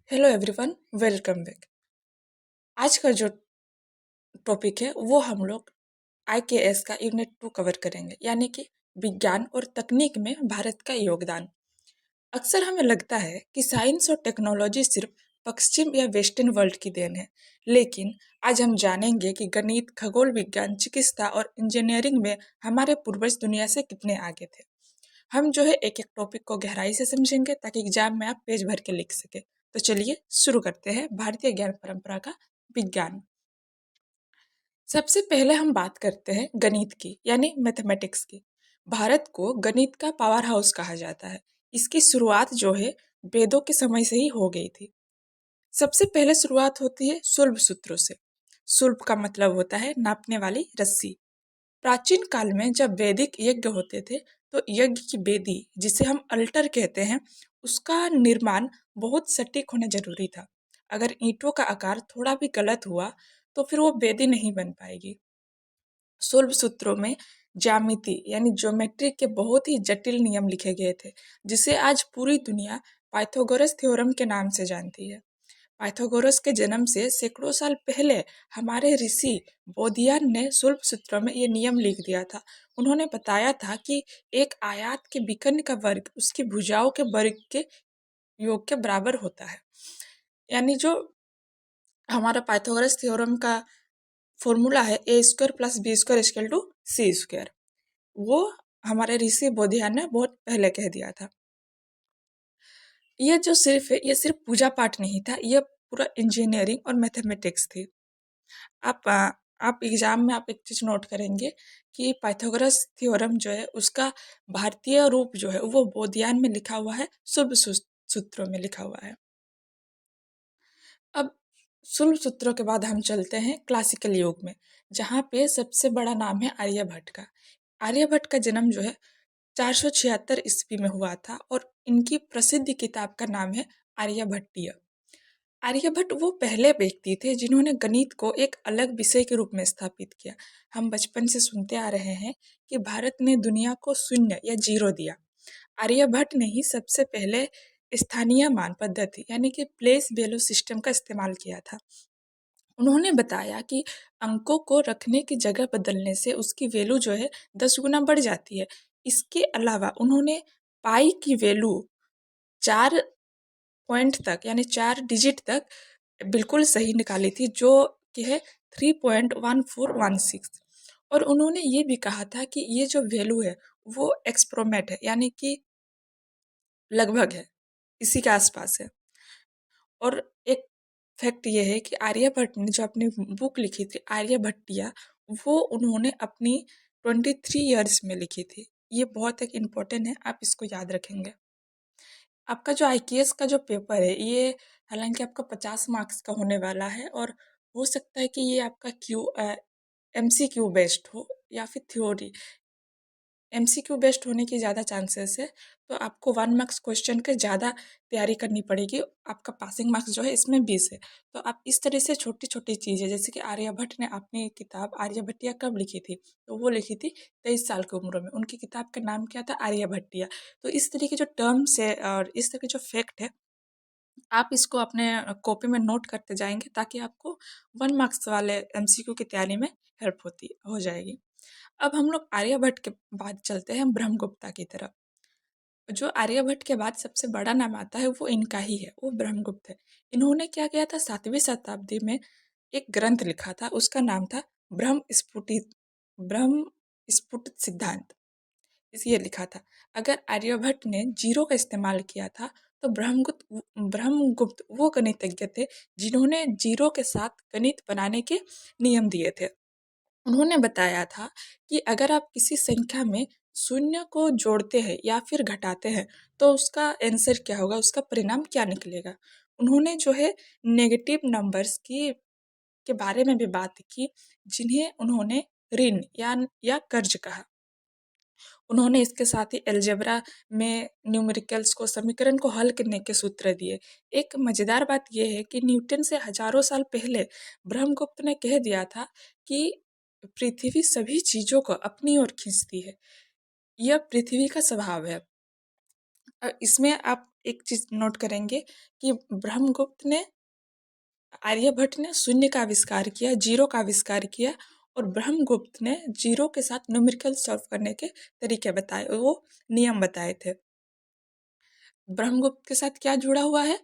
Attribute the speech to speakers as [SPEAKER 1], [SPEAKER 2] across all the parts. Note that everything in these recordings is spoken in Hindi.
[SPEAKER 1] Hello everyone, welcome back. आज का जो टॉपिक है वो हम लोग आईकेएस का यूनिट 2 कवर करेंगे, यानी कि विज्ञान और तकनीक में भारत का योगदान। अक्सर हमें लगता है कि साइंस और टेक्नोलॉजी सिर्फ पश्चिम या वेस्टर्न वर्ल्ड की देन है, लेकिन आज हम जानेंगे कि गणित, खगोल विज्ञान, चिकित्सा और इंजीनियरिंग में हमारे पूर्वज दुनिया से कितने आगे थे। हम जो है एक एक टॉपिक को गहराई से समझेंगे ताकि एग्जाम में आप पेज भर के लिख सके। तो चलिए शुरू करते हैं भारतीय ज्ञान परंपरा का विज्ञान। सबसे पहले हम बात करते हैं गणित की, यानी मैथमेटिक्स की। भारत को गणित का पावर हाउस कहा जाता है। इसकी शुरुआत जो है वेदों के समय से ही हो गई थी। सबसे पहले शुरुआत होती है सुल्ब सूत्रों से। सुल्ब का मतलब होता है नापने वाली रस्सी। प्राचीन काल में जब वैदिक यज्ञ होते थे तो यज्ञ की वेदी, जिसे हम अल्टर कहते हैं, उसका निर्माण बहुत सटीक होना जरूरी था। अगर ईंटों का आकार थोड़ा भी गलत हुआ तो फिर वो वेदी नहीं बन पाएगी। शोल्ब सूत्रों में ज्यामिति यानी ज्योमेट्री के बहुत ही जटिल नियम लिखे गए थे, जिसे आज पूरी दुनिया पाइथागोरस थ्योरम के नाम से जानती है। पाइथागोरस के जन्म से सैकड़ों साल पहले हमारे ऋषि बोधियन ने शुल्ब सूत्र में ये नियम लिख दिया था। उन्होंने बताया था कि एक आयत के विकर्ण का वर्ग उसकी भुजाओं के वर्ग के योग के बराबर होता है। यानी जो हमारा पाइथागोरस थ्योरम का फॉर्मूला है a² + b² = c², वो हमारे ऋषि बोधियन ने बहुत पहले कह दिया था। ये जो सिर्फ है, ये सिर्फ पूजा पाठ नहीं था, ये पूरा इंजीनियरिंग और मैथमेटिक्स थी। आप एग्जाम में आप एक चीज नोट करेंगे कि पाइथागोरस थ्योरम जो है उसका भारतीय रूप जो है वो बोधियन में लिखा हुआ है, शुल्ब सूत्रों में लिखा हुआ है। अब शुल्ब सूत्रों के बाद हम चलते हैं क्लासिकल युग में, जहाँ पे सबसे बड़ा नाम है आर्यभट्ट का। आर्यभट्ट का जन्म जो है 476 ईस्वी में हुआ था और इनकी प्रसिद्ध किताब का नाम है आर्यभट्टीय। आर्यभट्ट वो पहले व्यक्ति थे जिन्होंने गणित को एक अलग विषय के रूप में स्थापित किया। हम बचपन से सुनते आ रहे हैं कि भारत ने दुनिया को शून्य या जीरो दिया। आर्यभट्ट ने ही सबसे पहले स्थानीय मान पद्धति यानी कि प्लेस वैल्यू सिस्टम का इस्तेमाल किया था। उन्होंने बताया कि अंकों को रखने की जगह बदलने से उसकी वैल्यू जो है 10 गुना बढ़ जाती है। इसके अलावा उन्होंने पाई की वैल्यू 4 पॉइंट तक यानी 4 डिजिट तक बिल्कुल सही निकाली थी, जो कि है 3.1416। और उन्होंने ये भी कहा था कि ये जो वैल्यू है वो एक्सप्रोमेट है, यानी कि लगभग है, इसी के आसपास है। और एक फैक्ट ये है कि आर्यभट्ट ने जो अपनी बुक लिखी थी आर्यभट्टिया, वो उन्होंने अपनी 23 ईयर्स में लिखी थी। ये बहुत एक इम्पोर्टेंट है, आप इसको याद रखेंगे। आपका जो आईकेएस का जो पेपर है ये हालांकि आपका 50 मार्क्स का होने वाला है, और हो सकता है कि ये आपका एमसीक्यू बेस्ड हो या फिर थ्योरी। एमसीक्यू बेस्ड होने की ज़्यादा चांसेस है, तो आपको 1 मार्क्स क्वेश्चन के ज़्यादा तैयारी करनी पड़ेगी। आपका पासिंग मार्क्स जो है इसमें 20 है। तो आप इस तरह से छोटी छोटी चीज़ें, जैसे कि आर्यभट्ट ने अपनी किताब आर्यभट्टिया कब लिखी थी, तो वो लिखी थी 23 साल की उम्र में। उनकी किताब का नाम क्या था, आर्यभट्टिया। तो इस तरह के जो टर्म्स है और इस तरह के जो फैक्ट है, आप इसको अपने कॉपी में नोट करते जाएंगे ताकि आपको 1 मार्क्स वाले एमसीक्यू की तैयारी में हेल्प हो जाएगी। अब हम लोग आर्यभट्ट के बाद चलते हैं ब्रह्मगुप्ता की तरफ। जो आर्यभट्ट के बाद सबसे बड़ा नाम आता है वो इनका ही है, वो ब्रह्मगुप्त है। इन्होंने क्या किया था, 7वीं शताब्दी में एक ग्रंथ लिखा था, उसका नाम था ब्रह्म स्फुट सिद्धांत। ये लिखा था। अगर आर्यभट्ट ने जीरो का इस्तेमाल किया था तो ब्रह्मगुप्त वो गणितज्ञ थे जिन्होंने जीरो के साथ गणित बनाने के नियम दिए थे। उन्होंने बताया था कि अगर आप किसी संख्या में शून्य को जोड़ते हैं या फिर घटाते हैं तो उसका आंसर क्या होगा, उसका परिणाम क्या निकलेगा। उन्होंने जो है नेगेटिव नंबर्स की के बारे में भी बात की, जिन्हें उन्होंने ऋण या कर्ज कहा। उन्होंने इसके साथ ही अलजेब्रा में न्यूमेरिकल्स को, समीकरण को हल करने के सूत्र दिए। एक मजेदार बात यह है कि न्यूटन से हजारों साल पहले ब्रह्मगुप्त ने कह दिया था कि पृथ्वी सभी चीजों को अपनी ओर खींचती है, यह पृथ्वी का स्वभाव है। इसमें आप एक चीज़ नोट करेंगे कि ब्रह्मगुप्त ने आर्यभट्ट ने शून्य का आविष्कार किया, जीरो का आविष्कार किया, और ब्रह्मगुप्त ने जीरो के साथ न्यूमेरिकल सॉल्व करने के तरीके बताए, वो नियम बताए थे। ब्रह्मगुप्त के साथ क्या जुड़ा हुआ है?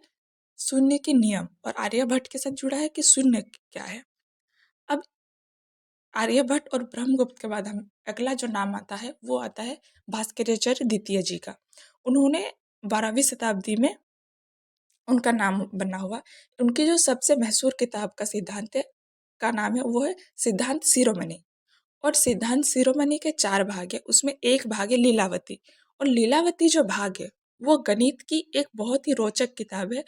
[SPEAKER 1] शून्य के नियम। और आर्यभट्ट के साथ जुड़ा है कि शून्य क्या है। अब आर्यभट्ट और ब्रह्मगुप्त के बाद हम अगला जो नाम आता है वो आता है भास्कराचार्य द्वितीय जी का। उन्होंने 12वीं शताब्दी में उनका नाम बना हुआ। उनकी जो सबसे मशहूर किताब का सिद्धांत है का नाम है वो है सिद्धांत शिरोमणि। और सिद्धांत शिरोमणि के 4 भाग है, उसमें एक भाग है लीलावती। और लीलावती जो भाग है वो गणित की एक बहुत ही रोचक किताब है।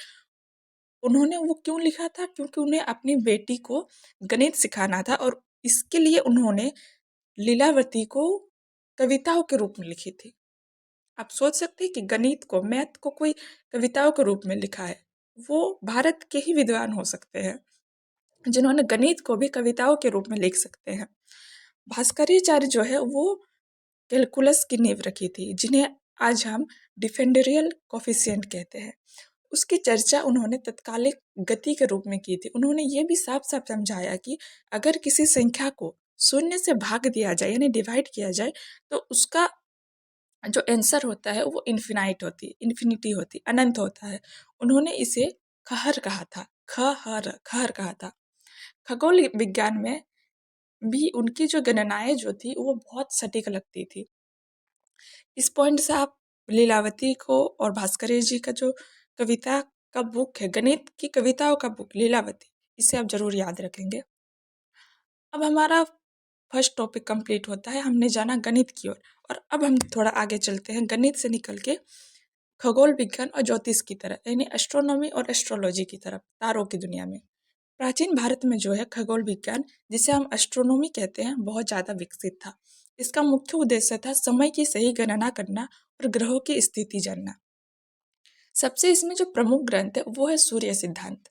[SPEAKER 1] उन्होंने वो क्यों लिखा था? क्योंकि उन्हें अपनी बेटी को गणित सिखाना था, और इसके लिए उन्होंने लीलावती को कविताओं के रूप में लिखी थी। आप सोच सकते हैं कि गणित को, मैथ को कोई कविताओं के रूप में लिखा है। वो भारत के ही विद्वान हो सकते हैं जिन्होंने गणित को भी कविताओं के रूप में लिख सकते हैं। भास्कराचार्य जो है वो कैलकुलस की नींव रखी थी, जिन्हें आज हम डिफरेंशियल कोफिशिएंट कहते हैं। उसकी चर्चा उन्होंने तत्कालिक गति के रूप में की थी। उन्होंने ये भी साफ-साफ समझाया कि अगर किसी संख्या को शून्य से भाग दिया जाए यानी डिवाइड किया जाए तो उसका जो आंसर होता है वो इन्फिनिटी होती, अनंत होता है। उन्होंने इसे खहर कहा था, खहर कहा था। खगोल विज्ञान में भी उनकी जो गणनाएं जो थी वो बहुत सटीक लगती थी। इस पॉइंट से आप लीलावती को और भास्कर जी का जो कविता का बुक है, गणित की कविताओं का बुक लीलावती, इसे आप जरूर याद रखेंगे। अब हमारा फर्स्ट टॉपिक कंप्लीट होता है, हमने जाना गणित की ओर। और अब हम थोड़ा आगे चलते हैं गणित से निकल के खगोल विज्ञान और ज्योतिष की तरफ, यानी एस्ट्रोनॉमी और एस्ट्रोलॉजी की तरफ, तारों की दुनिया में। प्राचीन भारत में जो है खगोल विज्ञान, जिसे हम एस्ट्रोनॉमी कहते हैं, बहुत ज़्यादा विकसित था। इसका मुख्य उद्देश्य था समय की सही गणना करना और ग्रहों की स्थिति जानना। सबसे इसमें जो प्रमुख ग्रंथ है वो है सूर्य सिद्धांत।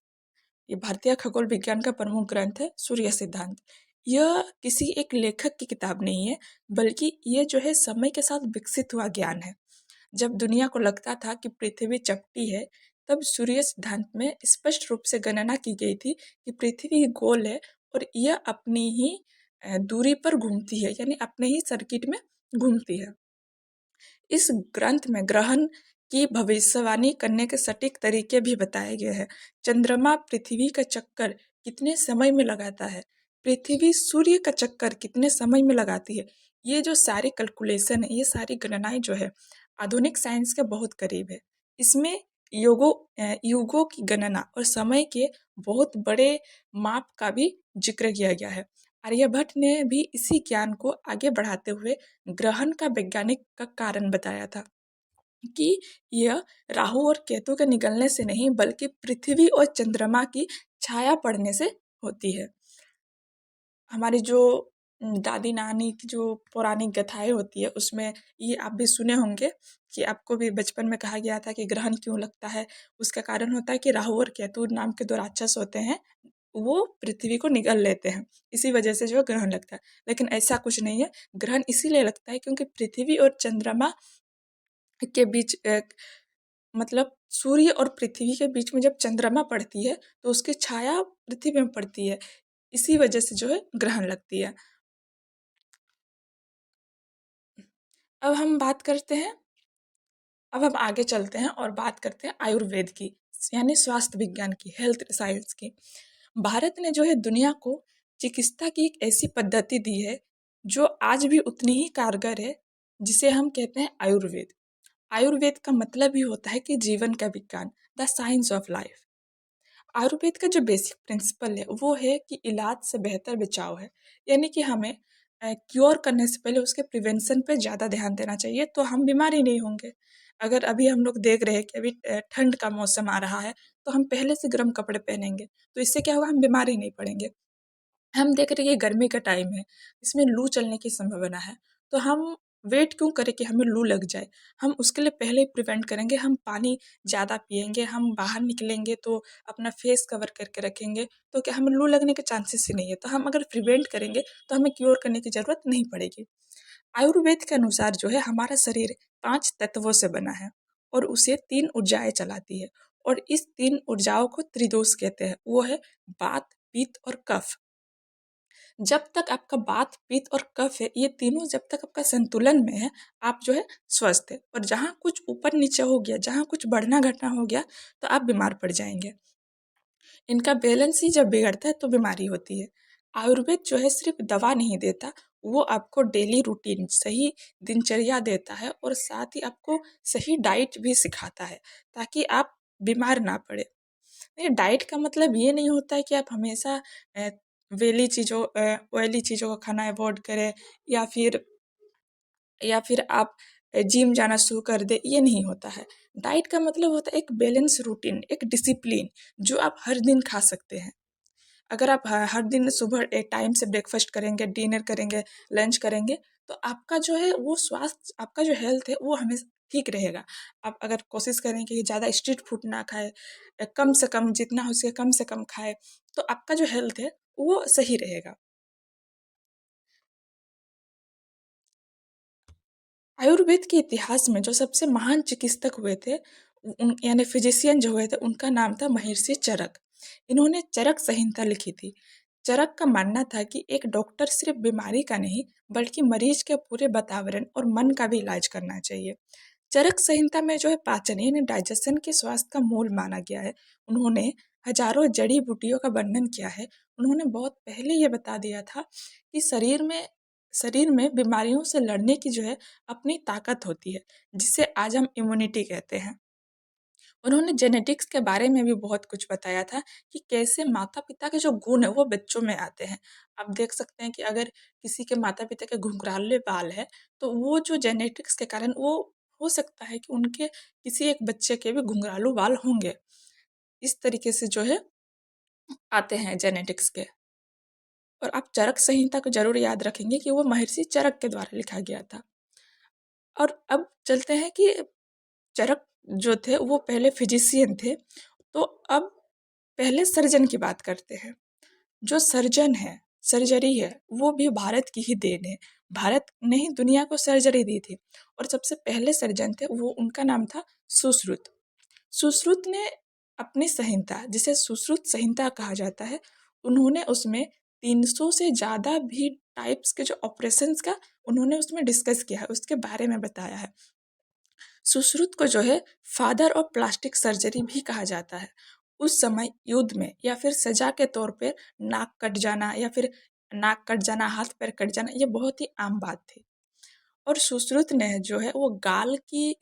[SPEAKER 1] ये भारतीय खगोल विज्ञान का प्रमुख ग्रंथ है सूर्य सिद्धांत। यह किसी एक लेखक की किताब नहीं है, बल्कि ये जो है समय के साथ विकसित हुआ ज्ञान है। जब दुनिया को लगता था कि पृथ्वी चपटी है, तब सूर्य सिद्धांत में स्पष्ट रूप से गणना की गई थी कि पृथ्वी गोल है और यह अपनी ही दूरी पर घूमती है, यानी अपने ही सर्किट में घूमती है। इस ग्रंथ में ग्रहण की भविष्यवाणी करने के सटीक तरीके भी बताए गए हैं। चंद्रमा पृथ्वी का चक्कर कितने समय में लगाता है, पृथ्वी सूर्य का चक्कर कितने समय में लगाती है, ये जो सारी कैलकुलेशन है, ये सारी गणनाएं जो है आधुनिक साइंस के बहुत करीब है। इसमें युगों की गणना और समय के बहुत बड़े माप का भी जिक्र किया गया है। आर्यभट्ट ने भी इसी ज्ञान को आगे बढ़ाते हुए ग्रहण का वैज्ञानिक का कारण बताया था कि यह राहु और केतु के निकलने से नहीं, बल्कि पृथ्वी और चंद्रमा की छाया पड़ने से होती है। हमारी जो दादी नानी की जो पौराणिक कथाएं होती है, उसमें ये आप भी सुने होंगे कि आपको भी बचपन में कहा गया था कि ग्रहण क्यों लगता है। उसका कारण होता है कि राहु और केतु नाम के 2 राक्षस होते हैं, वो पृथ्वी को निगल लेते हैं, इसी वजह से जो ग्रहण लगता है। लेकिन ऐसा कुछ नहीं है, ग्रहण इसीलिए लगता है क्योंकि पृथ्वी और चंद्रमा के बीच मतलब सूर्य और पृथ्वी के बीच में जब चंद्रमा पड़ती है तो उसकी छाया पृथ्वी में पड़ती है, इसी वजह से जो है ग्रहण लगती है। अब हम बात करते हैं अब हम आगे चलते हैं और बात करते हैं आयुर्वेद की, यानी स्वास्थ्य विज्ञान की, हेल्थ साइंस की। भारत ने जो है दुनिया को चिकित्सा की एक ऐसी पद्धति दी है जो आज भी उतनी ही कारगर है, जिसे हम कहते हैं आयुर्वेद। आयुर्वेद का मतलब ही होता है कि जीवन का विज्ञान, the science of life. Ayurveda का जो बेसिक प्रिंसिपल है वो है कि इलाज से बेहतर बचाव है, यानी कि हमें क्योर करने से पहले उसके प्रिवेंशन पे ज़्यादा ध्यान देना चाहिए, तो हम बीमार ही नहीं होंगे। अगर अभी हम लोग देख रहे हैं कि अभी ठंड का मौसम आ रहा है, तो हम पहले से गर्म कपड़े पहनेंगे, तो इससे क्या होगा, हम बीमार ही नहीं पड़ेंगे। हम देख रहे हैं ये गर्मी का टाइम है, इसमें लू चलने की संभावना है, तो हम वेट क्यों करें कि हमें लू लग जाए। हम उसके लिए पहले ही प्रिवेंट करेंगे, हम पानी ज़्यादा पिएंगे, हम बाहर निकलेंगे तो अपना फेस कवर करके रखेंगे, तो क्या हमें लू लगने के चांसेस ही नहीं है। तो हम अगर प्रिवेंट करेंगे तो हमें क्योर करने की ज़रूरत नहीं पड़ेगी। आयुर्वेद के अनुसार जो है हमारा शरीर 5 तत्वों से बना है, और उसे 3 ऊर्जाएँ चलाती है और इस 3 ऊर्जाओं को त्रिदोष कहते हैं। वो है वात, पित्त और कफ। जब तक आपका वात, पित्त और कफ है, ये तीनों जब तक आपका संतुलन में है, आप जो है स्वस्थ है। और जहाँ कुछ ऊपर-नीचे हो गया, जहाँ कुछ बढ़ना-घटना हो गया, तो आप बीमार पड़ जाएँगे। इनका बैलेंस ही जब बिगड़ता है तो बीमारी होती है। आयुर्वेद जो है सिर्फ दवा नहीं देता, वो आपको डेली रूटीन, सही दिनचर्या देता है और साथ ही आपको सही डाइट भी सिखाता है, ताकि आप बीमार ना पड़े। नहीं, डाइट का मतलब ये नहीं होता है कि आप हमेशा ऑयली चीज़ों का खाना अवॉइड करें, या फिर आप जिम जाना शुरू कर दें, ये नहीं होता है। डाइट का मतलब होता है एक बैलेंस रूटीन, एक डिसिप्लिन, जो आप हर दिन खा सकते हैं। अगर आप हर दिन सुबह एक टाइम से ब्रेकफास्ट करेंगे, डिनर करेंगे, लंच करेंगे, तो आपका जो है वो स्वास्थ्य, आपका जो हेल्थ है वो हमेशा ठीक रहेगा। आप अगर कोशिश करें कि ज़्यादा स्ट्रीट फूड ना खाएँ, कम से कम जितना हो सके कम से कम खाएँ, तो आपका जो हेल्थ है वो सही रहेगा। आयुर्वेद के इतिहास में जो सबसे महान चिकित्सक हुए थे, उन यानी फिजिशियन जो हुए थे, उनका नाम था महर्षि चरक। इन्होंने चरक संहिता लिखी थी। चरक का मानना था कि एक डॉक्टर सिर्फ बीमारी का नहीं, बल्कि मरीज के पूरे वातावरण और मन का भी इलाज करना चाहिए। चरक संहिता में जो है पाचन यानी डाइजेशन के स्वास्थ्य का मूल माना गया है। उन्होंने हजारों जड़ी बूटियों का वर्णन किया है। उन्होंने बहुत पहले ये बता दिया था कि शरीर में बीमारियों से लड़ने की जो है अपनी ताकत होती है, जिसे आज हम इम्यूनिटी कहते हैं। उन्होंने जेनेटिक्स के बारे में भी बहुत कुछ बताया था कि कैसे माता-पिता के जो गुण है वो बच्चों में आते हैं। आप देख सकते हैं कि अगर किसी के माता-पिता के घुंघराले बाल है, तो वो जो जेनेटिक्स के कारण वो हो सकता है कि उनके किसी एक बच्चे के भी घुंघरालू बाल होंगे। इस तरीके से जो है आते हैं जेनेटिक्स के। और आप चरक संहिता को ज़रूर याद रखेंगे कि वो महर्षि चरक के द्वारा लिखा गया था। और अब चलते हैं कि चरक जो थे वो पहले फिजिशियन थे, तो अब पहले सर्जन की बात करते हैं। जो सर्जन है, सर्जरी है, वो भी भारत की ही देन है। भारत ने ही दुनिया को सर्जरी दी थी और सबसे पहले सर्जन थे वो, उनका नाम था सुश्रुत। सुश्रुत ने अपनी संहिता, जिसे सुश्रुत संहिता कहा जाता है, उन्होंने उसमें 300 से ज़्यादा भी टाइप्स के जो ऑपरेशंस का उन्होंने उसमें डिस्कस किया है, उसके बारे में बताया है। सुश्रुत को जो है फादर ऑफ प्लास्टिक सर्जरी भी कहा जाता है। उस समय युद्ध में या फिर सजा के तौर पे नाक कट जाना या फिर नाक कट जाना, हाथ पैर कट जाना, ये बहुत ही आम बात थी। और सुश्रुत ने जो है वो गाल की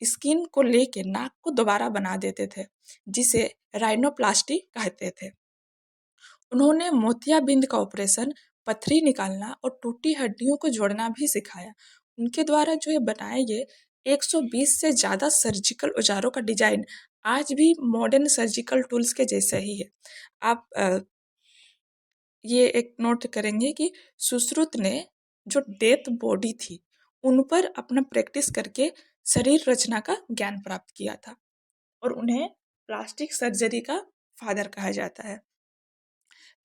[SPEAKER 1] स्किन को लेके नाक को दोबारा बना देते थे, जिसे राइनोप्लास्टी कहते थे। उन्होंने मोतियाबिंद का ऑपरेशन, पथरी निकालना और टूटी हड्डियों को जोड़ना भी सिखाया। उनके द्वारा जो है बनाए गए 120 से ज़्यादा सर्जिकल औजारों का डिजाइन आज भी मॉडर्न सर्जिकल टूल्स के जैसा ही है। आप ये एक नोट करेंगे कि सुश्रुत ने जो डेथ बॉडी थी, उन पर अपना प्रैक्टिस करके शरीर रचना का ज्ञान प्राप्त किया था और उन्हें प्लास्टिक सर्जरी का फादर कहा जाता है।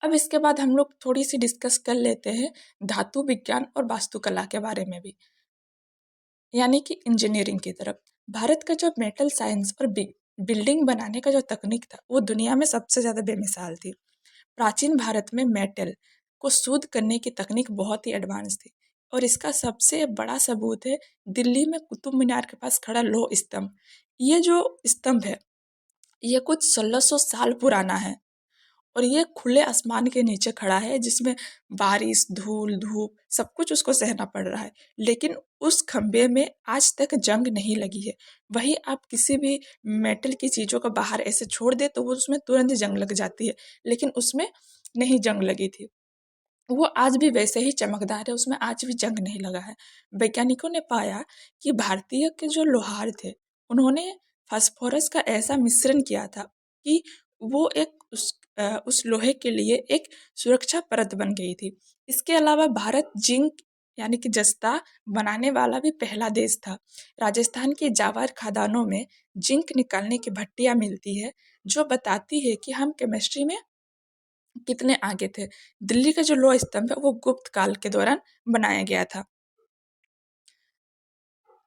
[SPEAKER 1] अब इसके बाद हम लोग थोड़ी सी डिस्कस कर लेते हैं धातु विज्ञान और वास्तुकला के बारे में भी, यानी कि इंजीनियरिंग की तरफ। भारत का जो मेटल साइंस और बिल्डिंग बनाने का जो तकनीक था, वो दुनिया में सबसे ज़्यादा बेमिसाल थी। प्राचीन भारत में मेटल को शुद्ध करने की तकनीक बहुत ही एडवांस थी और इसका सबसे बड़ा सबूत है दिल्ली में कुतुब मीनार के पास खड़ा लौह स्तंभ। ये जो स्तंभ है, ये कुछ 1600 साल पुराना है और ये खुले आसमान के नीचे खड़ा है, जिसमें बारिश, धूल, धूप सब कुछ उसको सहना पड़ रहा है। लेकिन उस खंबे में आज तक जंग नहीं लगी है। वहीं आप किसी भी मेटल की चीज़ों को बाहर ऐसे छोड़ दे तो वो उसमें तुरंत जंग लग जाती है, लेकिन उसमें नहीं जंग लगी थी। वो आज भी वैसे ही चमकदार है, उसमें आज भी जंग नहीं लगा है। वैज्ञानिकों ने पाया कि भारतीय के जो लोहार थे, उन्होंने फास्फोरस का ऐसा मिश्रण किया था कि वो उस लोहे के लिए एक सुरक्षा परत बन गई थी। इसके अलावा भारत जिंक यानी कि जस्ता बनाने वाला भी पहला देश था। राजस्थान के जावार खदानों में जिंक निकालने की भट्टियां मिलती है, जो बताती है कि हम केमिस्ट्री में कितने आगे थे। दिल्ली का जो लौह स्तंभ है वो गुप्त काल के दौरान बनाया गया था।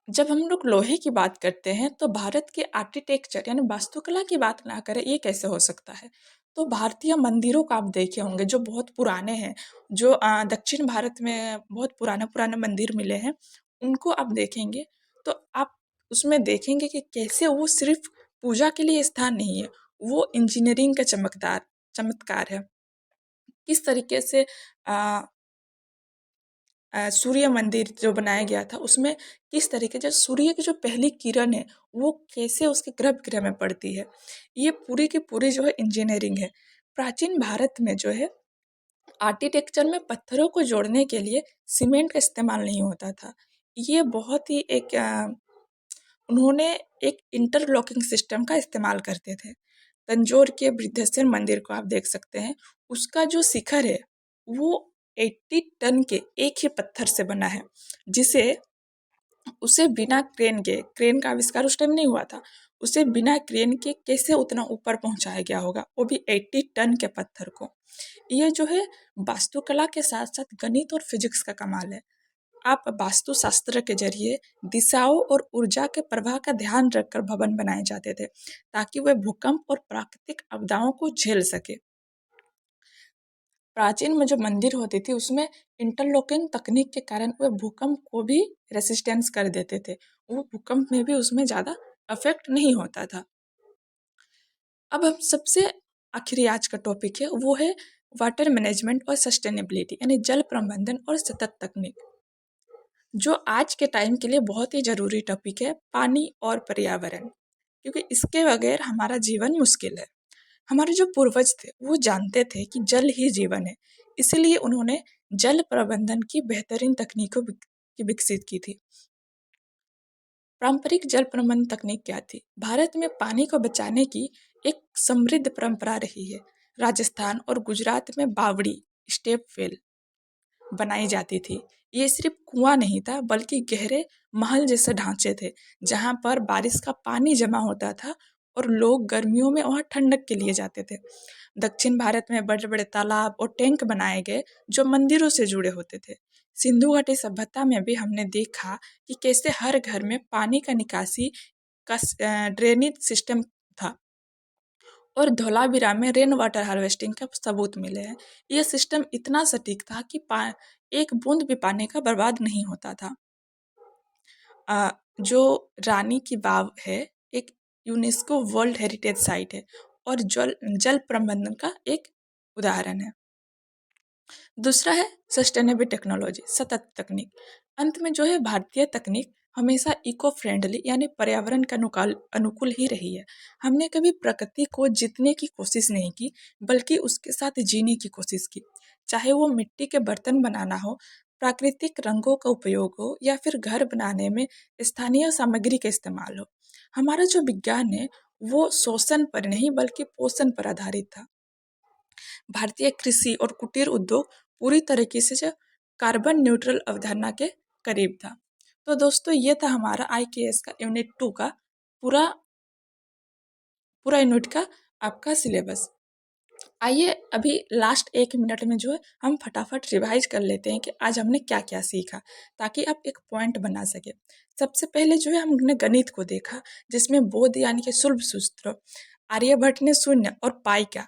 [SPEAKER 1] जब हम लोग लोहे की बात करते हैं तो भारत के आर्किटेक्चर यानी वास्तुकला की बात ना करें ये कैसे हो सकता है। तो भारतीय मंदिरों को आप देखे होंगे जो बहुत पुराने हैं, जो दक्षिण भारत में बहुत पुराने पुराने मंदिर मिले हैं, उनको आप देखेंगे तो आप उसमें देखेंगे कि कैसे वो सिर्फ पूजा के लिए स्थान नहीं है, वो इंजीनियरिंग का चमत्कार है। किस तरीके से सूर्य मंदिर जो बनाया गया था उसमें किस तरीके से सूर्य की जो पहली किरण है वो कैसे उसके गर्भगृह में पड़ती है, ये पूरी की पूरी जो है इंजीनियरिंग है। प्राचीन भारत में जो है आर्किटेक्चर में पत्थरों को जोड़ने के लिए सीमेंट का इस्तेमाल नहीं होता था। ये बहुत ही एक उन्होंने एक इंटरलॉकिंग सिस्टम का इस्तेमाल करते थे। तंजौर के बृहदेश्वर मंदिर को आप देख सकते हैं, उसका जो शिखर है वो 80 टन के एक ही पत्थर से बना है, जिसे उसे बिना क्रेन का आविष्कार उस टाइम नहीं हुआ था, उसे बिना क्रेन के कैसे उतना ऊपर पहुंचाया गया होगा, वो भी 80 टन के पत्थर को। ये जो है वास्तुकला के साथ साथ गणित और फिजिक्स का कमाल है। आप वास्तुशास्त्र के जरिए दिशाओं और ऊर्जा के प्रवाह का ध्यान रखकर भवन बनाए जाते थे, ताकि वे भूकंप और प्राकृतिक आपदाओं को झेल सके। प्राचीन में जो मंदिर होती थी उसमें इंटरलॉकिंग तकनीक के कारण वे भूकंप को भी रेसिस्टेंस कर देते थे, वो भूकंप में भी उसमें ज़्यादा अफेक्ट नहीं होता था। अब हम सबसे आखिरी आज का टॉपिक है वो है वाटर मैनेजमेंट और सस्टेनेबिलिटी यानी जल प्रबंधन और सतत तकनीक, जो आज के टाइम के लिए बहुत ही ज़रूरी टॉपिक है, पानी और पर्यावरण, क्योंकि इसके बगैर हमारा जीवन मुश्किल है। हमारे जो पूर्वज थे वो जानते थे कि जल ही जीवन है, इसलिए उन्होंने जल प्रबंधन की बेहतरीन तकनीकों की विकसित की थी। पारंपरिक जल प्रबंधन तकनीक क्या थी? भारत में पानी को बचाने की एक समृद्ध परंपरा रही है। राजस्थान और गुजरात में बावड़ी, स्टेप वेल बनाई जाती थी। ये सिर्फ कुआं नहीं था बल्कि गहरे महल जैसे ढांचे थे, जहाँ पर बारिश का पानी जमा होता था और लोग गर्मियों में वहाँ ठंडक के लिए जाते थे। दक्षिण भारत में बड़े बड़े तालाब और टैंक बनाए गए जो मंदिरों से जुड़े होते थे। सिंधु घाटी सभ्यता में भी हमने देखा कि कैसे हर घर में पानी का निकासी का ड्रेनेज सिस्टम था, और धोलावीरा में रेन वाटर हार्वेस्टिंग का सबूत मिले हैं। यह सिस्टम इतना सटीक था कि एक बूंद भी पानी का बर्बाद नहीं होता था। जो रानी की वाव है एक यूनेस्को वर्ल्ड हेरिटेज साइट है और जल जल प्रबंधन का एक उदाहरण है। दूसरा है सस्टेनेबल टेक्नोलॉजी, सतत तकनीक। अंत में जो है भारतीय तकनीक हमेशा इको फ्रेंडली यानी पर्यावरण का अनुकूल ही रही है। हमने कभी प्रकृति को जीतने की कोशिश नहीं की, बल्कि उसके साथ जीने की कोशिश की। चाहे वो मिट्टी के बर्तन बनाना हो, प्राकृतिक रंगों का उपयोग हो, या फिर घर बनाने में स्थानीय सामग्री का इस्तेमाल हो। हमारा जो विज्ञान है वो शोषण पर नहीं बल्कि पोषण पर आधारित था। भारतीय कृषि और कुटीर उद्योग पूरी तरीके से जो कार्बन न्यूट्रल अवधारणा के करीब था। तो दोस्तों ये था हमारा IKS का यूनिट 2 का पूरा पूरा यूनिट का आपका सिलेबस। आइए अभी लास्ट 1 मिनट में जो है हम फटाफट रिवाइज कर लेते हैं कि आज हमने क्या क्या सीखा, ताकि आप एक पॉइंट बना सके। सबसे पहले जो है हमने गणित को देखा, जिसमें बोध यानी कि शुल्ब सूत्र, आर्यभट्ट ने शून्य और पाई का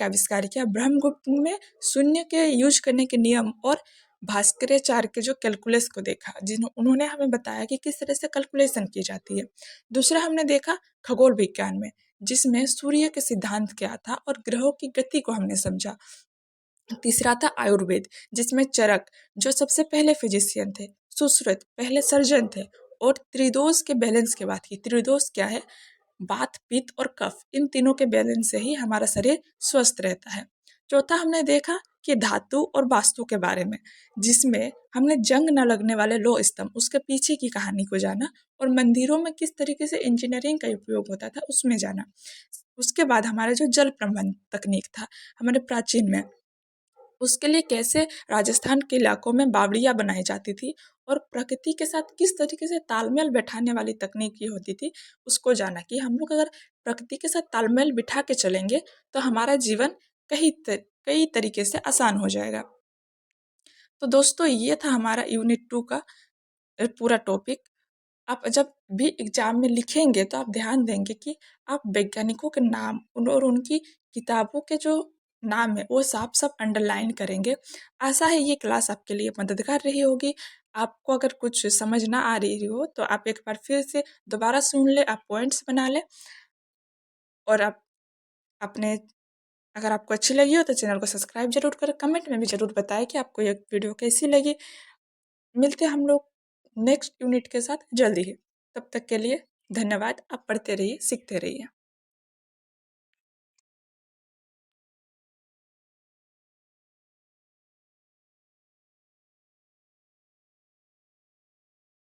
[SPEAKER 1] आविष्कार किया। ब्रह्मगुप्त में शून्य के यूज करने के नियम और भास्कराचार्य के जो कैलकुलस को देखा, उन्होंने हमें बताया कि किस तरह से कैलकुलेशन की जाती है। दूसरा हमने देखा खगोल विज्ञान में, जिसमें सूर्य के सिद्धांत क्या था और ग्रहों की गति को हमने समझा। तीसरा था आयुर्वेद, जिसमें चरक जो सबसे पहले फिजिशियन थे, सुश्रुत पहले सर्जन थे, और त्रिदोष के बैलेंस की बात की। त्रिदोष क्या है? वात, पित्त और कफ, इन तीनों के बैलेंस से ही हमारा शरीर स्वस्थ रहता है। चौथा हमने देखा कि धातु और वास्तु के बारे में, जिसमें हमने जंग न लगने वाले लोह स्तंभ उसके पीछे की कहानी को जाना, और मंदिरों में किस तरीके से इंजीनियरिंग का उपयोग होता था उसमें जाना। उसके बाद हमारा जो जल प्रबंधन तकनीक था हमारे प्राचीन में, उसके लिए कैसे राजस्थान के इलाकों में बावड़ियाँ बनाई जाती थी और प्रकृति के साथ किस तरीके से तालमेल बैठाने वाली तकनीक ये होती थी, उसको जाना कि हम लोग अगर प्रकृति के साथ तालमेल बिठा के चलेंगे तो हमारा जीवन कई तरीके से आसान हो जाएगा। तो दोस्तों ये था हमारा यूनिट 2 का पूरा टॉपिक। आप जब भी एग्ज़ाम में लिखेंगे तो आप ध्यान देंगे कि आप वैज्ञानिकों के नाम और उनकी किताबों के जो नाम है वो साफ-साफ अंडरलाइन करेंगे। आशा है ये क्लास आपके लिए मददगार रही होगी। आपको अगर कुछ समझ ना आ रही हो तो आप एक बार फिर से दोबारा सुन लें, आप पॉइंट्स बना लें और आप अपने अगर आपको अच्छी लगी हो तो चैनल को सब्सक्राइब ज़रूर करें। कमेंट में भी ज़रूर बताएँ कि आपको ये वीडियो कैसी लगी। मिलते हैं हम लोग नेक्स्ट यूनिट के साथ जल्दी ही। तब तक के लिए धन्यवाद। आप पढ़ते रहिए, सीखते रहिए।